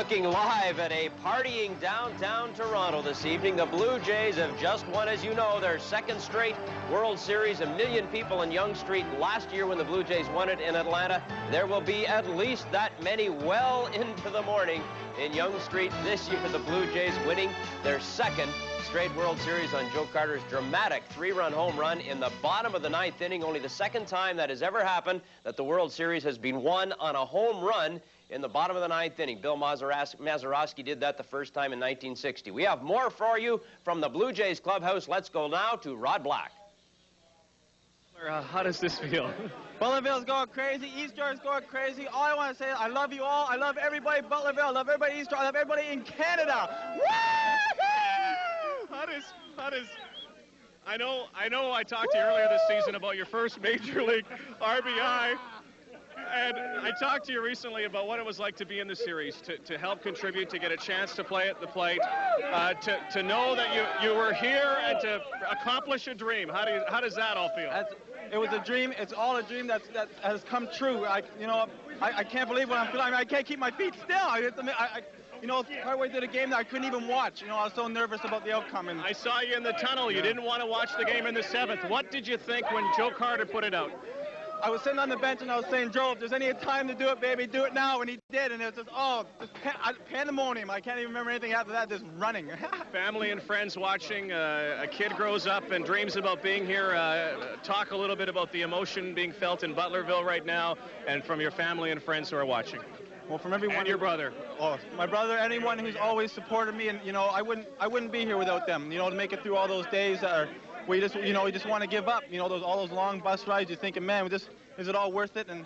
Looking live at a partying downtown Toronto this evening. The Blue Jays have just won, as you know, their second straight World Series. 1 million people in Yonge Street last year when the Blue Jays won it in Atlanta. There will be at least that many well into the morning in Yonge Street this year. The Blue Jays winning their second straight World Series on Joe Carter's dramatic 3-run home run in the bottom of the 9th inning. Only the second time that has ever happened that the World Series has been won on a home run in the bottom of the 9th inning. Bill Mazeroski did that the first time in 1960. We have more for you from the Blue Jays clubhouse. Let's go now to Rod Black. How does this feel? Butlerville's going crazy. East York's going crazy. All I want to say is I love you all. I love everybody in Butlerville. I love everybody in East York. I love everybody in Canada. How does I know I talked to you earlier this season about your first Major League RBI. And I talked to you recently about what it was like to be in the series, to help contribute, to get a chance to play at the plate, to know that you were here and to accomplish a dream. How does that all feel? It was a dream. It's all a dream that has come true. I can't believe what I'm feeling. I mean, I can't keep my feet still. Partway through the game, I couldn't even watch. I was so nervous about the outcome. And I saw you in the tunnel. You didn't want to watch the game in the 7th. What did you think when Joe Carter put it out? I was sitting on the bench and I was saying, Joe, if there's any time to do it, baby, do it now. And he did. And it was just, pandemonium. I can't even remember anything after that, just running. Family and friends watching. A kid grows up and dreams about being here. Talk a little bit about the emotion being felt in Butlerville right now and from your family and friends who are watching. Well, from everyone. And your brother. Oh, my brother, anyone who's always supported me. And, I wouldn't be here without them, to make it through all those days where you just want to give up. All those long bus rides. You're thinking, man, is it all worth it? And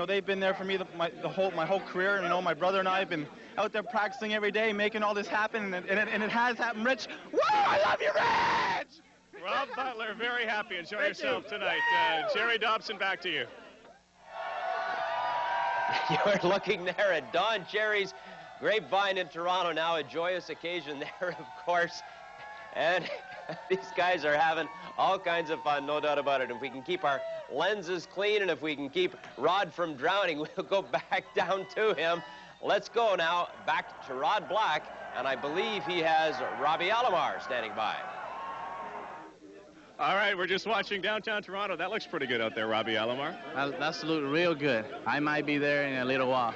they've been there for me my whole career. My brother and I have been out there practicing every day, making all this happen, and it has happened. Rich, whoa! I love you, Rich. Rob Butler, very happy. Enjoy yourself tonight. Jerry Dobson, back to you. You're looking there at Don Cherry's Grapevine in Toronto now. A joyous occasion there, of course, and these guys are having all kinds of fun, no doubt about it. If we can keep our lenses clean and if we can keep Rod from drowning, we'll go back down to him. Let's go now back to Rod Black, and I believe he has Robbie Alomar standing by. All right, we're just watching downtown Toronto. That looks pretty good out there, Robbie Alomar. That's looking real good. I might be there in a little while.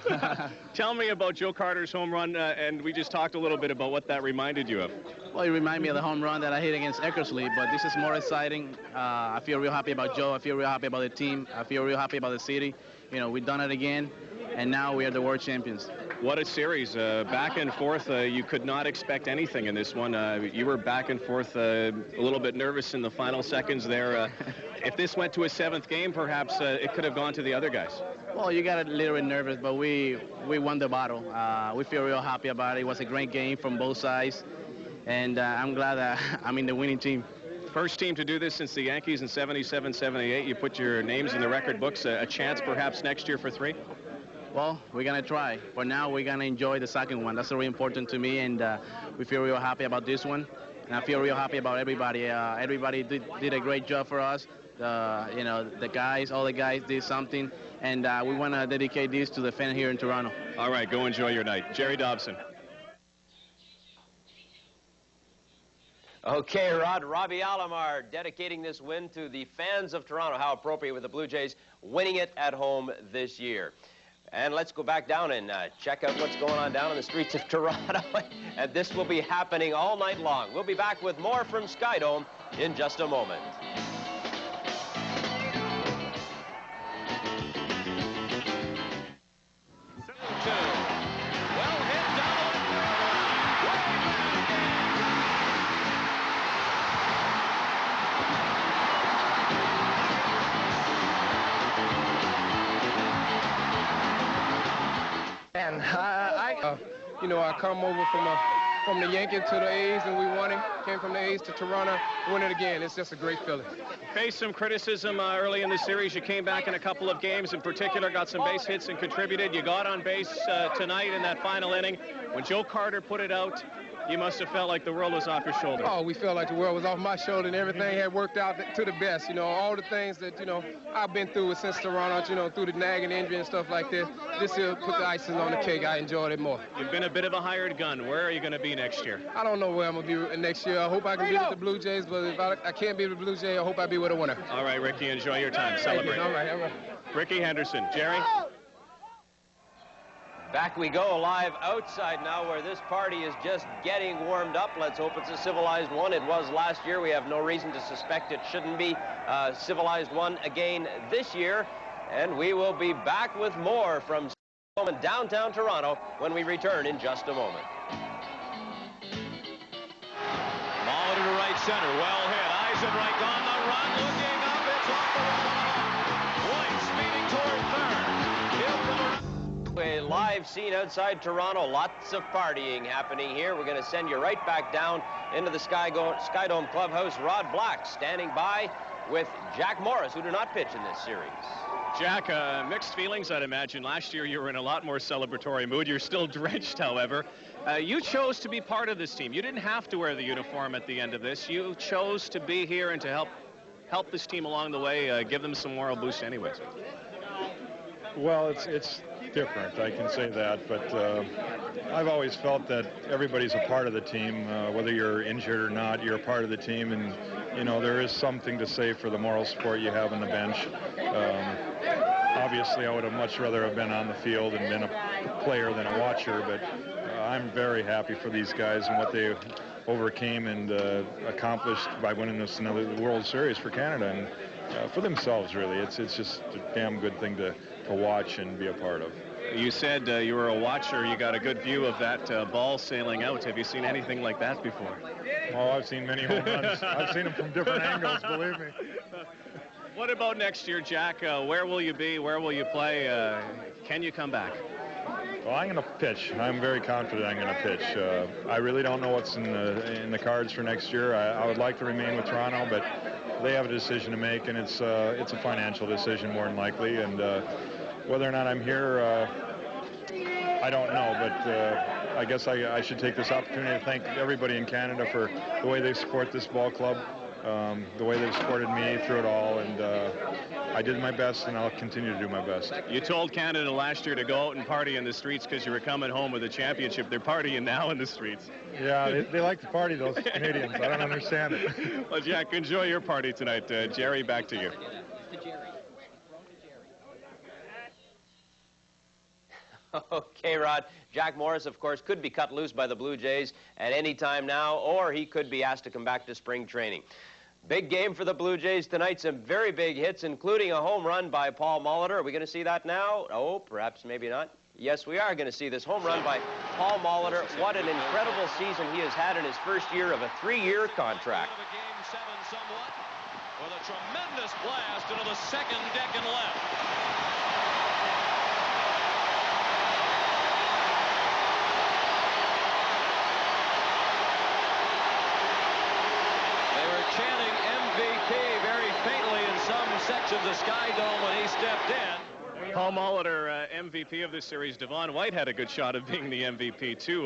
Tell me about Joe Carter's home run, and we just talked a little bit about what that reminded you of. Well, it reminded me of the home run that I hit against Eckersley, but this is more exciting. I feel real happy about Joe. I feel real happy about the team. I feel real happy about the city. We've done it again, and now we are the world champions. What a series. Back and forth. You could not expect anything in this one. You were back and forth a little bit nervous in the final seconds there. If this went to a 7th game, perhaps it could have gone to the other guys. Well, you got a little bit nervous, but we won the battle. We feel real happy about it. It was a great game from both sides, and I'm glad that I'm in the winning team. First team to do this since the Yankees in 77, 78. You put your names in the record books. A chance perhaps next year for 3? Well, we're going to try. For now, we're going to enjoy the second one. That's really important to me, and we feel real happy about this one. And I feel real happy about everybody. Everybody did a great job for us. The guys, all the guys did something, and we want to dedicate this to the fans here in Toronto. All right, go enjoy your night. Jerry Dobson. Okay, Robbie Alomar dedicating this win to the fans of Toronto. How appropriate with the Blue Jays winning it at home this year. And let's go back down and check out what's going on down in the streets of Toronto. And this will be happening all night long. We'll be back with more from Skydome in just a moment. And I come over from the Yankees to the A's, and we won it. Came from the A's to Toronto, win it again. It's just a great feeling. Faced some criticism early in the series. You came back in a couple of games, in particular, got some base hits and contributed. You got on base tonight in that final inning. When Joe Carter put it out, You must have felt like the world was off your shoulder. Oh, we felt like the world was off my shoulder, and everything had worked out to the best. You know, all the things that, you know, I've been through since Toronto, you know, through the nagging injury and stuff like that. This here put the icing on the cake. I enjoyed it more. You've been a bit of a hired gun. Where are you going to be next year? I don't know where I'm going to be next year. I hope I can be with the Blue Jays, but if I can't be with the Blue Jays, I hope I be with a winner. All right, Rickey, enjoy your time. Celebrate. All right. Rickey Henderson. Jerry? Back we go live outside now where this party is just getting warmed up. Let's hope it's a civilized one. It was last year. We have no reason to suspect it shouldn't be a civilized one again this year. And we will be back with more from downtown Toronto when we return in just a moment. Molitor to right center. Well hit. Eisenreich on the run. Looking up. It's off the wall. White speeding toward third. A live scene outside Toronto. Lots of partying happening here. We're going to send you right back down into the Skydome Clubhouse. Rod Black standing by with Jack Morris, who do not pitch in this series. Jack, mixed feelings, I'd imagine. Last year you were in a lot more celebratory mood. You're still drenched, however. You chose to be part of this team. You didn't have to wear the uniform at the end of this. You chose to be here and to help this team along the way, give them some moral boost anyways. Well, it's different, I can say that, but I've always felt that everybody's a part of the team. Whether you're injured or not, you're a part of the team, and you know there is something to say for the moral support you have on the bench. Obviously, I would have much rather have been on the field and been a player than a watcher, but I'm very happy for these guys and what they overcame and accomplished by winning this another World Series for Canada and for themselves, really. It's just a damn good thing to watch and be a part of. You said you were a watcher. You got a good view of that ball sailing out. Have you seen anything like that before? Oh, I've seen many home runs. I've seen them from different angles, believe me. What about next year, Jack? Where will you be? Where will you play? Can you come back? Well, I'm going to pitch. I'm very confident I'm going to pitch. I really don't know what's in the cards for next year. I would like to remain with Toronto, but they have a decision to make, and it's a financial decision more than likely. And whether or not I'm here, I don't know. But I guess I should take this opportunity to thank everybody in Canada for the way they support this ball club, the way they've supported me through it all, and I did my best, and I'll continue to do my best. You told Canada last year to go out and party in the streets because you were coming home with a championship. They're partying now in the streets. Yeah, they like to party, those Canadians. I don't understand it. Well, Jack, enjoy your party tonight. Jerry, back to you. Okay, Rod. Jack Morris, of course, could be cut loose by the Blue Jays at any time now, or he could be asked to come back to spring training. Big game for the Blue Jays tonight. Some very big hits, including a home run by Paul Molitor. Are we going to see that now? Oh, perhaps maybe not. Yes, we are going to see this home run by Paul Molitor. What an incredible season he has had in his first year of a 3-year contract. Game 7 somewhat, with a tremendous blast into the second deck and left. Chanting MVP very faintly in some sections of Skydome when he stepped in. Paul Molitor, MVP of this series. Devon White had a good shot of being the MVP, too.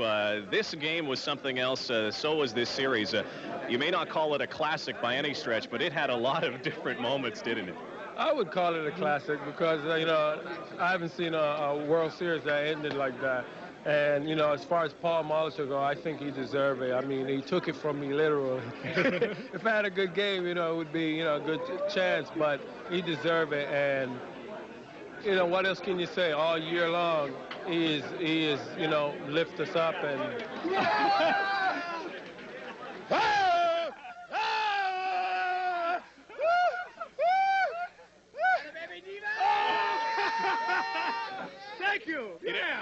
This game was something else. So was this series. You may not call it a classic by any stretch, but it had a lot of different moments, didn't it? I would call it a classic because, you know, I haven't seen a World Series that ended like that. And, you know, as far as Paul Molitor go, I think he deserved it. I mean, he took it from me literally. If I had a good game, you know, it would be, you know, a good chance, but he deserved it. And, you know, what else can you say? All year long, he is, you know, lift us up and... Thank you.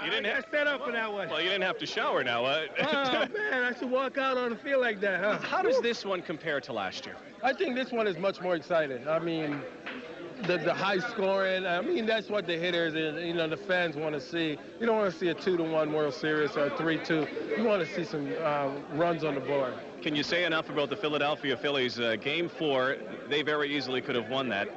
You didn't have set up for that one. Well, you didn't have to shower now. Oh, man, I should walk out on the field like that, huh? How does this one compare to last year? I think this one is much more exciting. I mean, the high scoring, I mean, that's what the hitters and, you know, the fans want to see. You don't want to see a 2-1 World Series or a 3-2. You want to see some runs on the board. Can you say enough about the Philadelphia Phillies? Game 4, they very easily could have won that.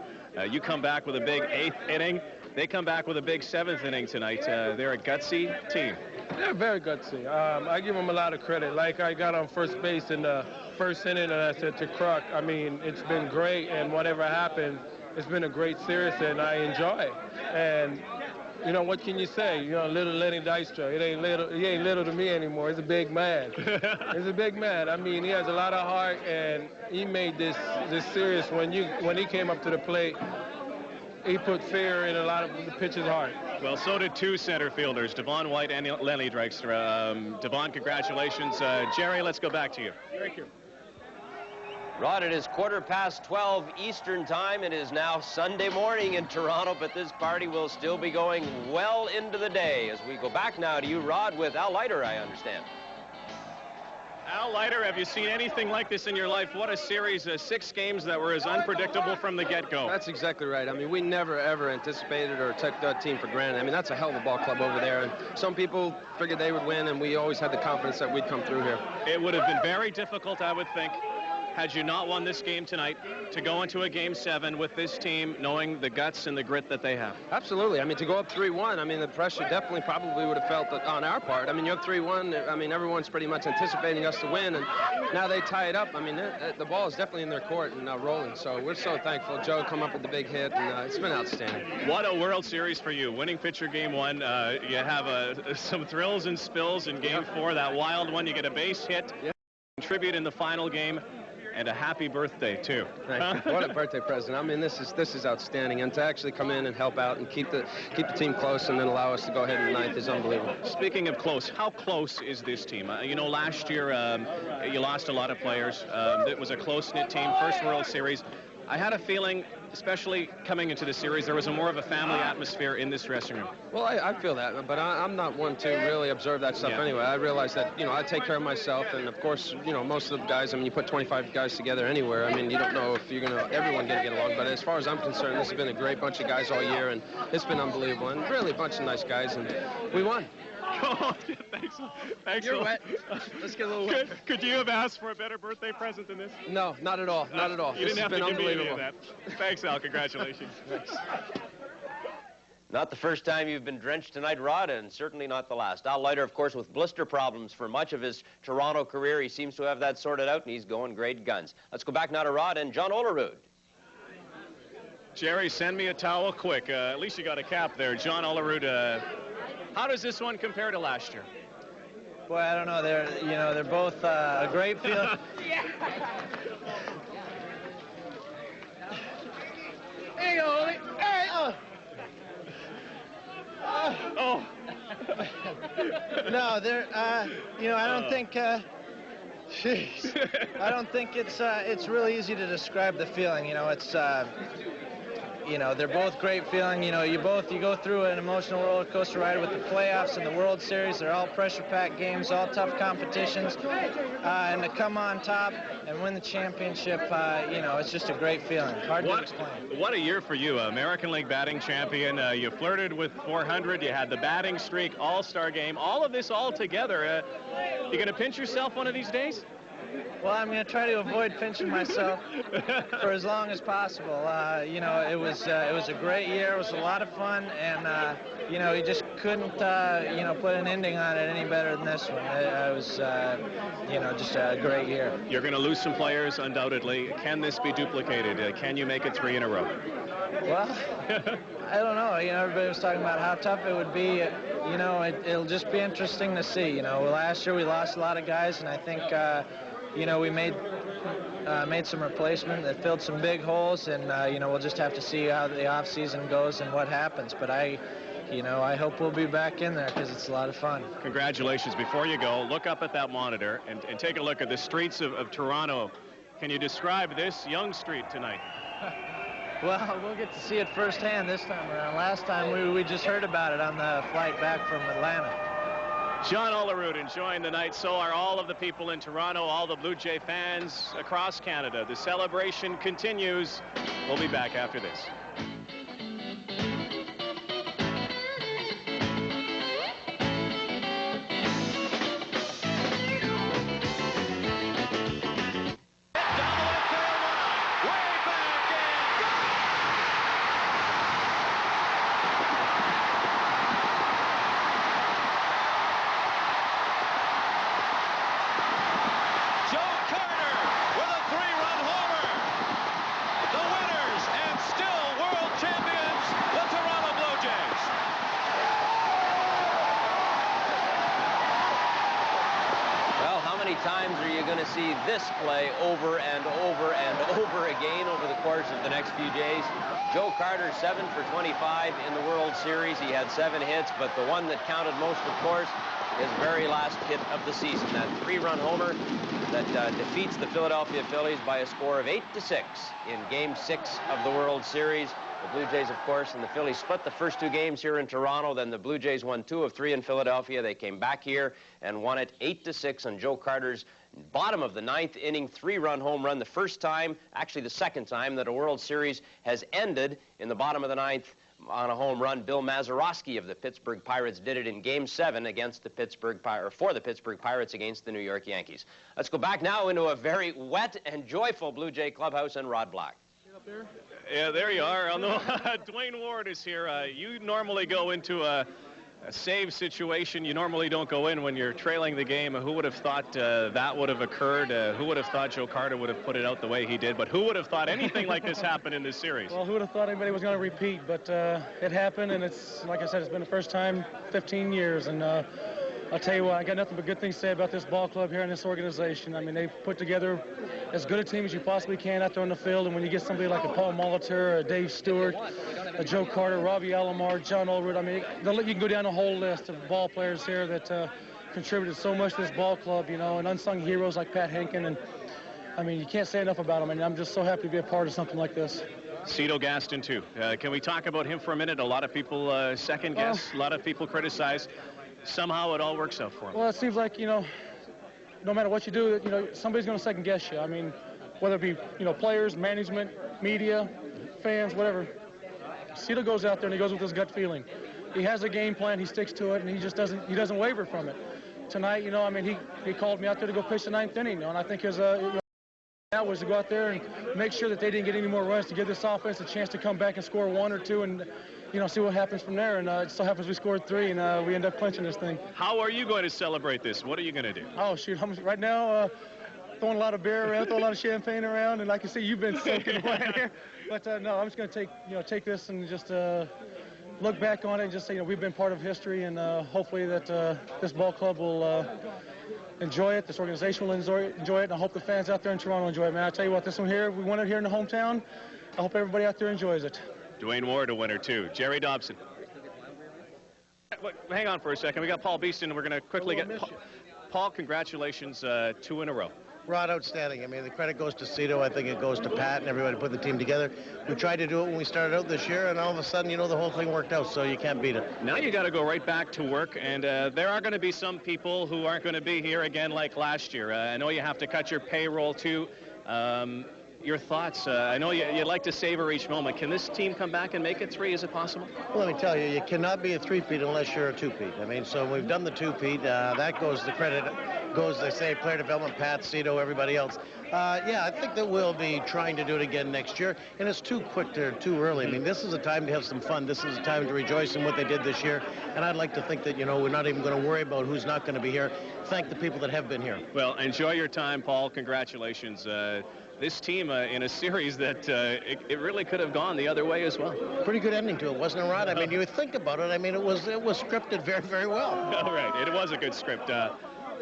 You come back with a big 8th inning. They come back with a big 7th inning tonight. They're a gutsy team. They're very gutsy. I give them a lot of credit. Like I got on first base in the first inning, and I said to Kruk, I mean, it's been great, and whatever happened, it's been a great series, and I enjoy it. And you know, what can you say? You know, little Lenny Dystra, he ain't little to me anymore. He's a big man. He's a big man. I mean, he has a lot of heart, and he made this series. When he came up to the plate, he put fear in a lot of the pitcher's heart. Well, so did two center fielders, Devon White and Lenny Dykstra. Devon, congratulations. Jerry, let's go back to you. Thank you. Rod, it is 12:15 Eastern Time. It is now Sunday morning in Toronto, but this party will still be going well into the day. As we go back now to you, Rod, with Al Leiter, I understand. Al Leiter, have you seen anything like this in your life? What a series, 6 games that were as unpredictable from the get-go. That's exactly right. I mean, we never, ever anticipated or took that team for granted. I mean, that's a hell of a ball club over there, and some people figured they would win, and we always had the confidence that we'd come through here. It would have been very difficult, I would think, had you not won this game tonight, to go into a Game 7 with this team, knowing the guts and the grit that they have. Absolutely. I mean, to go up 3-1, I mean, the pressure definitely probably would have felt on our part. I mean, you're up 3-1. I mean, everyone's pretty much anticipating us to win, and now they tie it up. I mean, the ball is definitely in their court and rolling, so we're so thankful. Joe come up with the big hit, and it's been outstanding. What a World Series for you. Winning pitcher Game 1. You have some thrills and spills in Game 4. That wild one, you get a base hit, contribute in the final game. And a happy birthday, too. Thank you. What a birthday present. I mean, this is outstanding. And to actually come in and help out and keep the team close and then allow us to go ahead in the ninth is unbelievable. Speaking of close, how close is this team? You know, last year you lost a lot of players. It was a close-knit team, first World Series. I had a feeling, especially coming into the series, there was more of a family atmosphere in this dressing room. Well, I feel that, but I'm not one to really observe that stuff anyway. I realize that, you know, I take care of myself, and of course, you know, most of the guys, I mean, you put 25 guys together anywhere, I mean, you don't know if everyone going to get along, but as far as I'm concerned, this has been a great bunch of guys all year, and it's been unbelievable, and really a bunch of nice guys, and we won. Oh, thanks. You're wet. Let's get a little wet. Could you have asked for a better birthday present than this? No, not at all. Not at all. You didn't have to give me any of that. Thanks, Al. Congratulations. Thanks. Not the first time you've been drenched tonight, Rod, and certainly not the last. Al Leiter, of course, with blister problems for much of his Toronto career. He seems to have that sorted out, and he's going great guns. Let's go back now to Rod and John Olerud. Jerry, send me a towel quick. At least you got a cap there. John Olerud, how does this one compare to last year? Boy, I don't know. They're both a great feeling. There you go, Ole. Hey, Oh. No, they're. I don't think. Jeez. I don't think it's really easy to describe the feeling. You know, it's. They're both great feeling. You know, you go through an emotional roller coaster ride with the playoffs and the World Series. They're all pressure-packed games, all tough competitions. And to come on top and win the championship, it's just a great feeling. Hard to explain. What a year for you. American League batting champion. You flirted with 400. You had the batting streak, all-star game. All of this all together. You going to pinch yourself one of these days? Well, I'm going to try to avoid pinching myself for as long as possible. It was a great year. It was a lot of fun, and you just couldn't put an ending on it any better than this one. It was just a great year. You're going to lose some players, undoubtedly. Can this be duplicated? Can you make it 3 in a row? Well, I don't know. Everybody was talking about how tough it would be. It'll just be interesting to see. Last year we lost a lot of guys, and I think. We made some replacement that filled some big holes, and we'll just have to see how the off season goes and what happens. But I hope we'll be back in there because it's a lot of fun. Congratulations. Before you go, look up at that monitor and take a look at the streets of Toronto. Can you describe this young street tonight? Well, we'll get to see it firsthand this time around. Last time we just heard about it on the flight back from Atlanta. John Olerud enjoying the night. So are all of the people in Toronto, all the Blue Jay fans across Canada. The celebration continues. We'll be back after this. going to see this play over and over and over again over the course of the next few days. Joe Carter, 7 for 25 in the World Series. He had 7 hits, but the one that counted most, of course, his very last hit of the season, that 3-run homer that defeats the Philadelphia Phillies by a score of 8-6 in Game 6 of the World Series. The Blue Jays, of course, and the Phillies split the first 2 games here in Toronto. Then the Blue Jays won 2 of 3 in Philadelphia. They came back here and won it 8-6 on Joe Carter's bottom of the 9th inning 3-run home run. The first time, actually the second time, that a World Series has ended in the bottom of the 9th on a home run. Bill Mazeroski of the Pittsburgh Pirates did it in Game 7 against the Pittsburgh Pirates, for the Pittsburgh Pirates against the New York Yankees. Let's go back now into a very wet and joyful Blue Jay clubhouse and Rod Black. Yeah, there you are. Dwayne Ward is here. You normally go into a save situation. You normally don't go in when you're trailing the game. Who would have thought that would have occurred? Who would have thought Joe Carter would have put it out the way he did? But who would have thought anything like this happened in this series? Well, who would have thought anybody was going to repeat? But it happened, and it's, like I said, it's been the first time 15 years. And I'll tell you what, I got nothing but good things to say about this ball club here and this organization. I mean, they've put together as good a team as you possibly can out there on the field. And when you get somebody like a Paul Molitor, a Dave Stewart, a Joe Carter, Robbie Alomar, John Olerud, I mean, you can go down a whole list of ball players here that contributed so much to this ball club, you know, and unsung heroes like Pat Henkin. And, I mean, you can't say enough about them. And I'm just so happy to be a part of something like this. Cito Gaston, too. Can we talk about him for a minute? A lot of people second guess, a lot of people criticize. Somehow it all works out for him. Well, it seems like, you know, no matter what you do, you know, somebody's going to second guess you. I mean, whether it be, you know, players, management, media, fans, whatever. Cito goes out there and he goes with his gut feeling. He has a game plan, he sticks to it, and he doesn't waver from it. Tonight, you know, I mean, he called me out there to go pitch the 9th inning, you know, and I think his that was to go out there and make sure that they didn't get any more runs, to give this offense a chance to come back and score 1 or 2 and, you know, see what happens from there. And it so happens we scored 3, and we end up clinching this thing. How are you going to celebrate this? What are you going to do? Oh, shoot, I'm right now throwing a lot of beer around, throwing a lot of champagne around, and I can see you've been soaking wet here. But no, I'm just going to take this and just look back on it and just say, you know, we've been part of history, and hopefully that this ball club will enjoy it, this organization will enjoy it, and I hope the fans out there in Toronto enjoy it, man. I tell you what, this one here, we won it here in the hometown. I hope everybody out there enjoys it. Dwayne Ward, a winner, too. Jerry Dobson. Hang on for a second. We got Paul Beeston. We're going to quickly get... Paul, congratulations, 2 in a row. Rod, outstanding. I mean, the credit goes to Cito. I think it goes to Pat and everybody put the team together. We tried to do it when we started out this year, and all of a sudden, you know, the whole thing worked out, so you can't beat it. Now you got to go right back to work, and there are going to be some people who aren't going to be here again like last year. I know you have to cut your payroll, too. Your thoughts? I know you'd like to savor each moment. Can this team come back and make it 3? Is it possible? Well, let me tell you, you cannot be a 3-peat unless you're a 2-peat. I mean, so we've done the 2-peat. That goes, the credit goes, they say, player development, Pat, Cito, everybody else. Yeah, I think that we'll be trying to do it again next year, and it's too quick or too early. I mean, this is a time to have some fun. This is a time to rejoice in what they did this year, and I'd like to think that, you know, we're not even going to worry about who's not going to be here. Thank the people that have been here. Well, enjoy your time, Paul. Congratulations. This team in a series that it really could have gone the other way as well. Pretty good ending to it, wasn't it, Rod? I mean, you think about it. I mean, it was scripted very, very well. All right, it was a good script.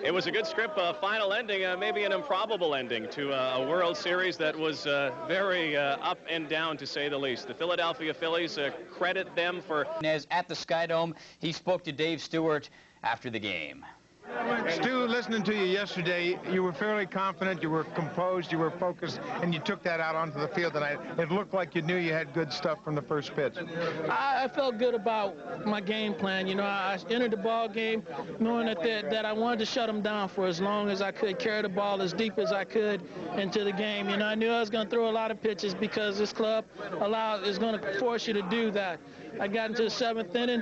It was a good script, final ending, maybe an improbable ending to a World Series that was very up and down, to say the least. The Philadelphia Phillies credit them for... At the Sky Dome, he spoke to Dave Stewart after the game. Stu, listening to you yesterday, you were fairly confident, you were composed, you were focused, and you took that out onto the field tonight. It looked like you knew you had good stuff from the first pitch. I felt good about my game plan. You know, I entered the ball game knowing that I wanted to shut them down for as long as I could, carry the ball as deep as I could into the game. You know, I knew I was going to throw a lot of pitches because this club is going to force you to do that. I got into the 7th inning.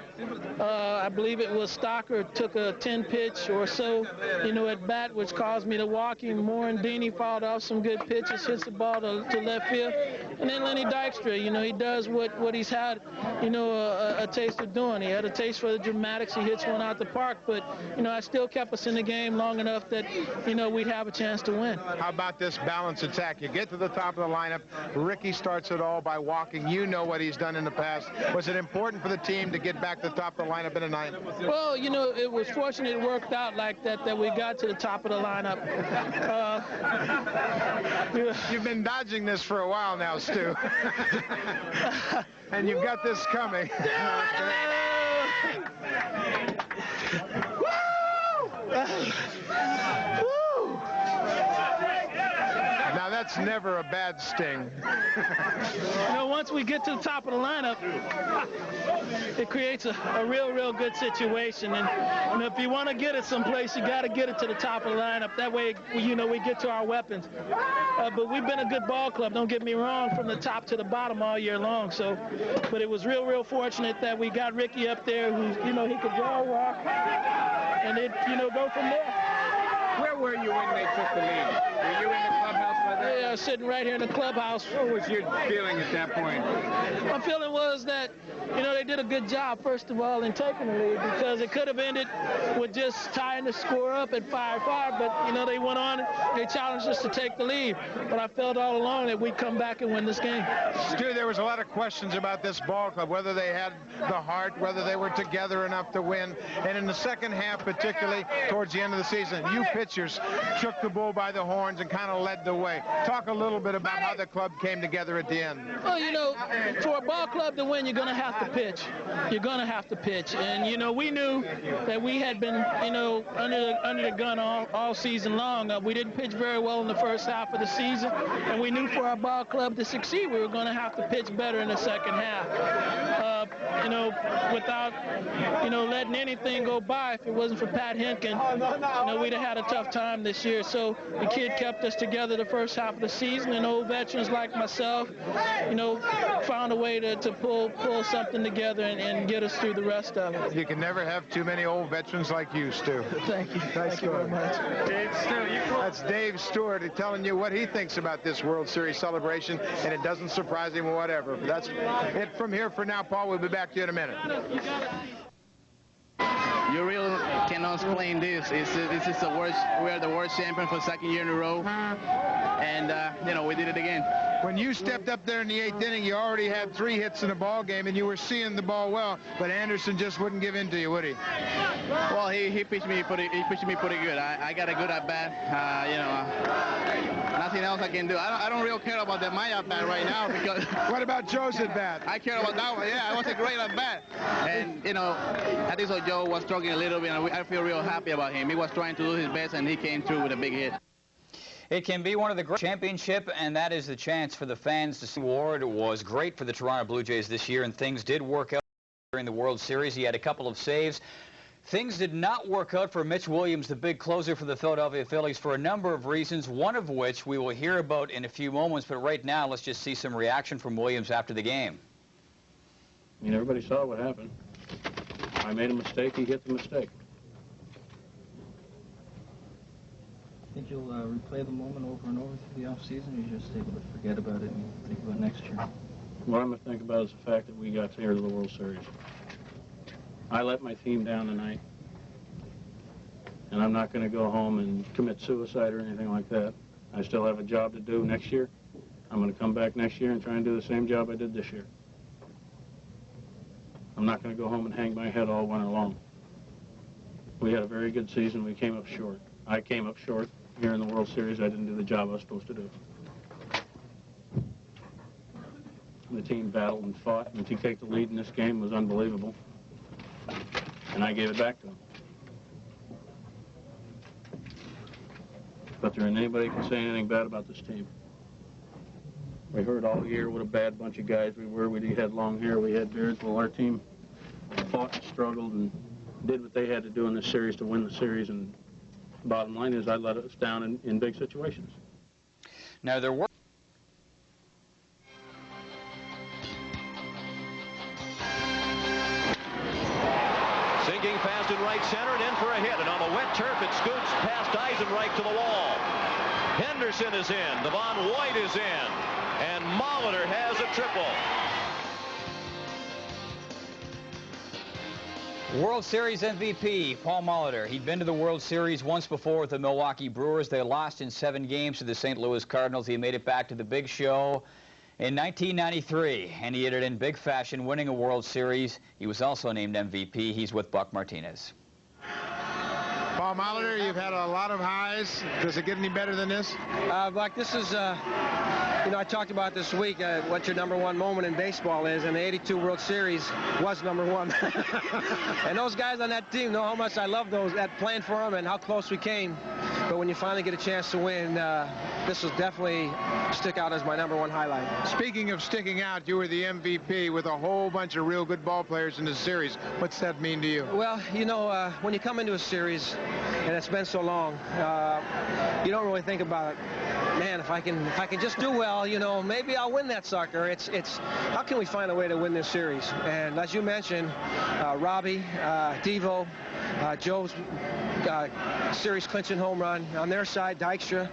I believe it was Stocker took a 10-pitch or so, you know, at bat, which caused me to walk him more. And Dini fouled off some good pitches, hits the ball to left field. And then Lenny Dykstra, you know, he does what he's had, you know, a taste of doing. He had a taste for the dramatics. He hits one out the park. But, you know, I still kept us in the game long enough that, you know, we'd have a chance to win. How about this balanced attack? You get to the top of the lineup. Rickey starts it all by walking. You know what he's done in the past. Was it important for the team to get back to the top of the lineup in a 9th? Well, you know, it was fortunate it worked out. out like that we got to the top of the lineup. You've been dodging this for a while now, Stu. And you've got this coming. Now that's never a bad sting. You know, once we get to the top of the lineup, it creates a real good situation. And if you want to get it someplace, you got to get it to the top of the lineup. That way, you know, we get to our weapons. But we've been a good ball club, don't get me wrong, from the top to the bottom all year long. So, but it was real fortunate that we got Rickey up there, who, you know, he could draw a walk, and it, you know, go from there. Where were you when they took the lead? Were you in the clubhouse by then? Yeah, sitting right here in the clubhouse. What was your feeling at that point? My feeling was that, you know, they did a good job, first of all, in taking the lead, because it could have ended with just tying the score up at 5-5, but, you know, they went on, they challenged us to take the lead. But I felt all along that we'd come back and win this game. Stu, there was a lot of questions about this ball club, whether they had the heart, whether they were together enough to win. And in the second half, particularly towards the end of the season, you pitchers took the bull by the horns and kind of led the way. Talk a little bit about how the club came together at the end. Well, you know, for a ball club to win, you're going to have to pitch. You're going to have to pitch. And, you know, we knew that we had been, you know, under the gun all season long. We didn't pitch very well in the first half of the season, and we knew for our ball club to succeed, we were going to have to pitch better in the second half. You know, without, you know, letting anything go by. If it wasn't for Pat Henkin, you know, we'd have had a tough time this year. So the kid kept us together the first half of the season, and old veterans like myself, you know, found a way to pull something together and get us through the rest of it. You can never have too many old veterans like you, Stu. Thank you. Thank you very much. That's Dave Stewart telling you what he thinks about this World Series celebration, and it doesn't surprise him whatever. That's it from here for now, Paul. We'll be back to you in a minute. You really cannot explain this. This is the worst. We are the world champion for the second year in a row, and you know, we did it again. When you stepped up there in the 8th inning, you already had 3 hits in the ball game, and you were seeing the ball well, but Anderson just wouldn't give in to you, would he? Well, he pitched me pretty good. I got a good at bat. You know, nothing else I can do. I don't really care about my at bat right now, because. What about Joe's at bat? I care about that one. Yeah, it was a great at bat, and you know, I think so. Joe was struggling a little bit, and I feel real happy about him. He was trying to do his best, and he came through with a big hit. It can be one of the great championship, and that is the chance for the fans to see. Ward was great for the Toronto Blue Jays this year, and things did work out during the World Series. He had a couple of saves. Things did not work out for Mitch Williams, the big closer for the Philadelphia Phillies, for a number of reasons, one of which we will hear about in a few moments. But right now, let's just see some reaction from Williams after the game. I mean, everybody saw what happened. I made a mistake, he hit the mistake. Think you'll replay the moment over and over through the off-season, or you just able to forget about it and think about next year? What I'm going to think about is the fact that we got here to the World Series. I let my team down tonight, and I'm not going to go home and commit suicide or anything like that. I still have a job to do next year. I'm going to come back next year and try and do the same job I did this year. I'm not going to go home and hang my head all winter long. We had a very good season. We came up short. I came up short here in the World Series. I didn't do the job I was supposed to do. The team battled and fought, and to take the lead in this game was unbelievable. And I gave it back to them. But there ain't anybody can say anything bad about this team. We heard all year what a bad bunch of guys we were. We had long hair, we had beards. Well, our team fought and struggled and did what they had to do in this series to win the series, and bottom line is I let us down in big situations. Now, there were sinking fast in right center and in for a hit, and on the wet turf it scoots past Eisenreich to the wall. Henderson is in, Devon White is in, and Molitor has a triple. World Series MVP, Paul Molitor. He'd been to the World Series once before with the Milwaukee Brewers. They lost in 7 games to the St. Louis Cardinals. He made it back to the big show in 1993, and he did it in big fashion, winning a World Series. He was also named MVP. He's with Buck Martinez. Paul Molitor, you've had a lot of highs. Does it get any better than this? Buck, this is, you know, I talked about this week what your #1 moment in baseball is, and the '82 World Series was #1. And those guys on that team know how much I love that playing for them and how close we came. But when you finally get a chance to win, this will definitely stick out as my #1 highlight. Speaking of sticking out, you were the MVP with a whole bunch of real good ball players in this series. What's that mean to you? Well, you know, when you come into a series, and it's been so long, you don't really think about, man, if I can just do well, you know, maybe I'll win that sucker. It's how can we find a way to win this series? And as you mentioned, Robbie, Devo, Joe's series clinching home run on their side, Dykstra.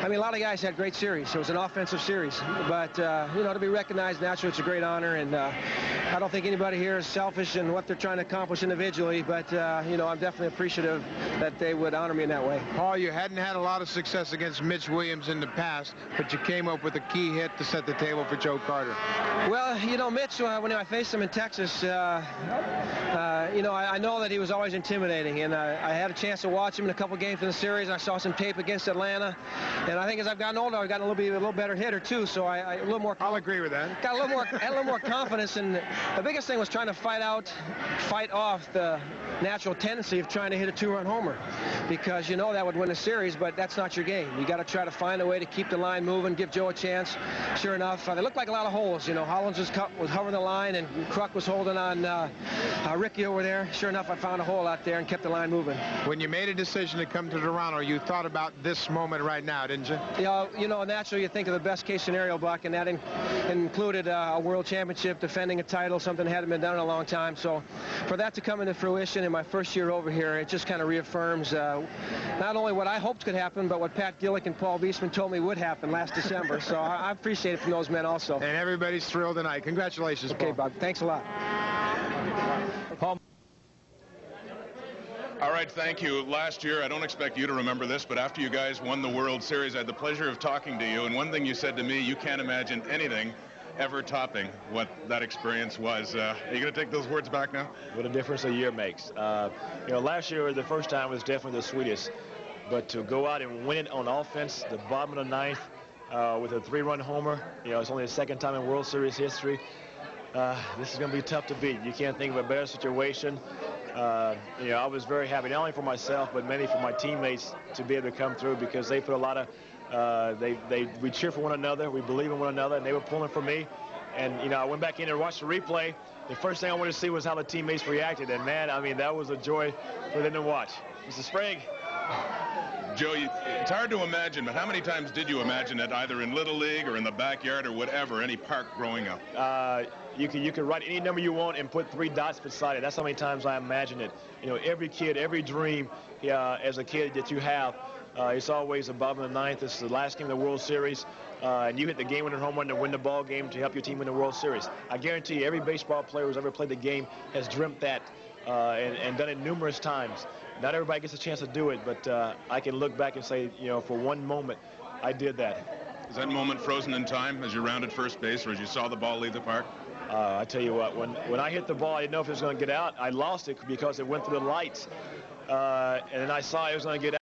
I mean, a lot of guys had great series. It was an offensive series. But, you know, to be recognized, naturally, it's a great honor. And I don't think anybody here is selfish in what they're trying to accomplish individually. But, you know, I'm definitely appreciative that they would honor me in that way. Paul, you hadn't had a lot of success against Mitch Williams in the past, but you came up with a key hit to set the table for Joe Carter. Well, you know, Mitch, when I faced him in Texas, you know, I know that he was always intimidating. And I had a chance to watch him in a couple games in the series. I saw some tape against Atlanta. And I think as I've gotten older, I've gotten a little better hitter, too. So a little more... I'll agree with that. Got had a little more confidence. And the biggest thing was trying to fight off the natural tendency of trying to hit a 2-run homer. Because you know that would win a series, but that's not your game. You got to try to find a way to keep the line moving, give Joe a chance. Sure enough, they looked like a lot of holes. You know, Hollins was hovering the line, and Kruk was holding on Rickey over there. Sure enough, I found a hole out there and kept the line moving. When you made a decision to come to Toronto, you thought about this moment right now, didn't you? Yeah, you know, naturally you think of the best case scenario, Buck, and that included a world championship, defending a title, something that hadn't been done in a long time. So for that to come into fruition in my first year over here, it just kind of reaffirms not only what I hoped could happen, but what Pat Gillick and Paul Beesman told me would happen last December. So I appreciate it from those men also. And everybody's thrilled tonight. Congratulations, Paul. Okay, Buck. Thanks a lot. Paul. All right, thank you. Last year, I don't expect you to remember this, but after you guys won the World Series, I had the pleasure of talking to you, and one thing you said to me, you can't imagine anything ever topping what that experience was. Are you going to take those words back now? What a difference a year makes. You know, last year, the first time was definitely the sweetest, but to go out and win it on offense, the bottom of the ninth, with a 3-run homer, you know, it's only the second time in World Series history. This is going to be tough to beat. You can't think of a better situation. You know, I was very happy, not only for myself, but mainly for my teammates to be able to come through, because they put a lot of, we cheer for one another, we believe in one another, and they were pulling for me. And, you know, I went back in and watched the replay. The first thing I wanted to see was how the teammates reacted. And, man, I mean, that was a joy for them to watch. Mr. Sprague. Joe, it's hard to imagine, but how many times did you imagine it, either in Little League or in the backyard or whatever, any park growing up? You can write any number you want and put 3 dots beside it. That's how many times I imagined it. You know, every kid, every dream as a kid that you have, it's always above in the ninth. It's the last game of the World Series, and you hit the game-winning home run to win the ball game to help your team win the World Series. I guarantee you, every baseball player who's ever played the game has dreamt that and done it numerous times. Not everybody gets a chance to do it, but I can look back and say, you know, for one moment, I did that. Is that moment frozen in time as you rounded first base or as you saw the ball leave the park? I tell you what, when I hit the ball, I didn't know if it was going to get out. I lost it because it went through the lights. And then I saw it was going to get out.